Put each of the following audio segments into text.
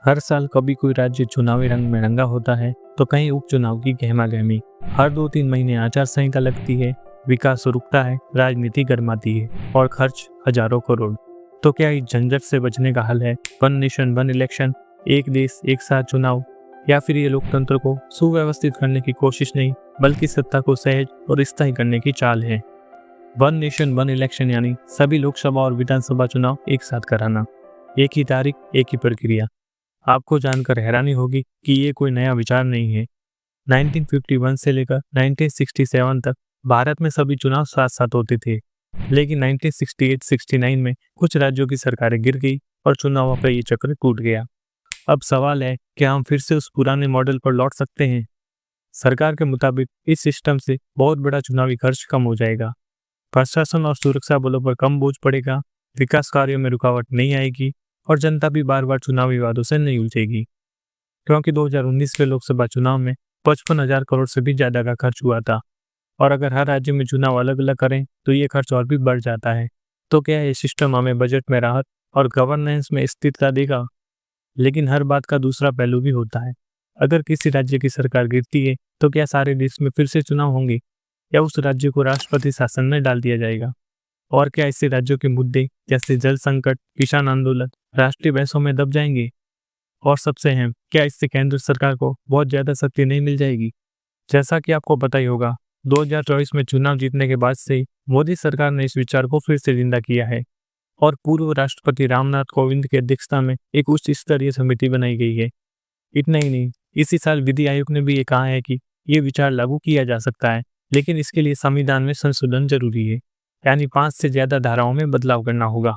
हर साल कभी कोई राज्य चुनावी रंग में रंगा होता है तो कहीं उपचुनाव की गहमा-गहमी। हर 2-3 महीने आचार संहिता लगती है, विकास रुकता है, राजनीति गर्माती है और खर्च हजारों करोड़। तो क्या इस झंझट से बचने का हल है वन नेशन वन इलेक्शन, एक देश एक साथ चुनाव, या फिर ये लोकतंत्र को सुव्यवस्थित करने की कोशिश नहीं बल्कि सत्ता को सहज और स्थायी करने की चाल है। वन नेशन वन इलेक्शन यानी सभी लोकसभा और विधानसभा चुनाव एक साथ कराना, एक ही तारीख एक ही प्रक्रिया। आपको जानकर हैरानी होगी कि ये कोई नया विचार नहीं है। 1951 से लेकर 1967 तक भारत में सभी चुनाव साथ साथ होते थे, लेकिन 1968-69 में कुछ राज्यों की सरकारें गिर गई और चुनावों का ये चक्र टूट गया। अब सवाल है कि हम फिर से उस पुराने मॉडल पर लौट सकते हैं। सरकार के मुताबिक इस सिस्टम से बहुत बड़ा चुनावी खर्च कम हो जाएगा, प्रशासन और सुरक्षा बलों पर कम बोझ पड़ेगा, विकास कार्यों में रुकावट नहीं आएगी और जनता भी बार बार चुनावी वादों से नहीं उलझेगी। क्योंकि 2019 के लोकसभा चुनाव में 55,000 करोड़ से भी ज्यादा का खर्च हुआ था, और अगर हर राज्य में चुनाव अलग अलग करें तो ये खर्च और भी बढ़ जाता है। तो क्या ये सिस्टम हमें बजट में राहत और गवर्नेंस में स्थिरता देगा? लेकिन हर बात का दूसरा पहलू भी होता है। अगर किसी राज्य की सरकार गिरती है तो क्या सारे देश में फिर से चुनाव होंगे या उस राज्य को राष्ट्रपति शासन में डाल दिया जाएगा? और क्या इससे राज्यों के मुद्दे जैसे जल संकट, किसान आंदोलन राष्ट्रीय बहसों में दब जाएंगे? और सबसे अहम, क्या इससे केंद्र सरकार को बहुत ज्यादा शक्ति नहीं मिल जाएगी? जैसा कि आपको पता ही होगा, 2024 में चुनाव जीतने के बाद से मोदी सरकार ने इस विचार को फिर से जिंदा किया है और पूर्व राष्ट्रपति रामनाथ कोविंद की अध्यक्षता में एक उच्च स्तरीय समिति बनाई गई है। इतना ही नहीं, इसी साल विधि आयोग ने भी ये कहा है कि ये विचार लागू किया जा सकता है, लेकिन इसके लिए संविधान में संशोधन जरूरी है, यानी 5 से ज्यादा धाराओं में बदलाव करना होगा।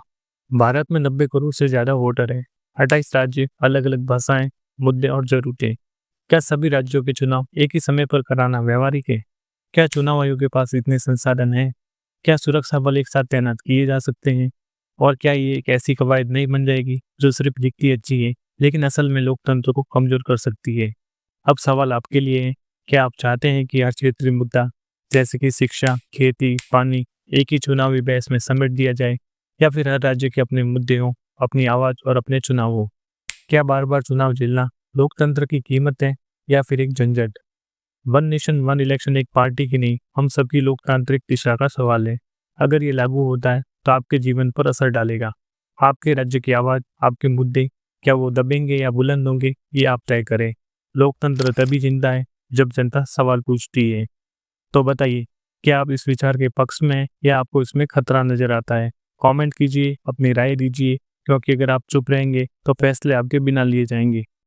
भारत में 90 करोड़ से ज्यादा वोटर है, 28 राज्य, अलग अलग भाषाएं, मुद्दे और जरूरतें। क्या सभी राज्यों के चुनाव एक ही समय पर कराना व्यवहारिक है? क्या चुनाव आयोग के पास इतने संसाधन हैं? क्या सुरक्षा बल एक साथ तैनात किए जा सकते हैं? और क्या ये एक ऐसी कवायद नहीं बन जाएगी जो सिर्फ दिखती अच्छी है लेकिन असल में लोकतंत्र को कमजोर कर सकती है? अब सवाल आपके लिए है, क्या आप चाहते हैं कि हर क्षेत्रीय मुद्दा जैसे कि शिक्षा, खेती, पानी एक ही चुनावी बहस में समेट दिया जाए, या फिर हर राज्य के अपने मुद्दे हों, अपनी आवाज और अपने चुनाव हो? क्या बार बार चुनाव झेलना लोकतंत्र की कीमत है या फिर एक झंझट? वन नेशन वन इलेक्शन एक पार्टी की नहीं, हम सबकी लोकतांत्रिक दिशा का सवाल है। अगर ये लागू होता है तो आपके जीवन पर असर डालेगा। आपके राज्य की आवाज, आपके मुद्दे, क्या वो दबेंगे या बुलंद होंगे, ये आप तय करें। लोकतंत्र तभी जिंदा है जब जनता सवाल पूछती है। तो बताइए, क्या आप इस विचार के पक्ष में हैं या आपको इसमें खतरा नजर आता है? कमेंट कीजिए, अपनी राय दीजिए, क्योंकि अगर आप चुप रहेंगे तो फैसले आपके बिना लिए जाएंगे।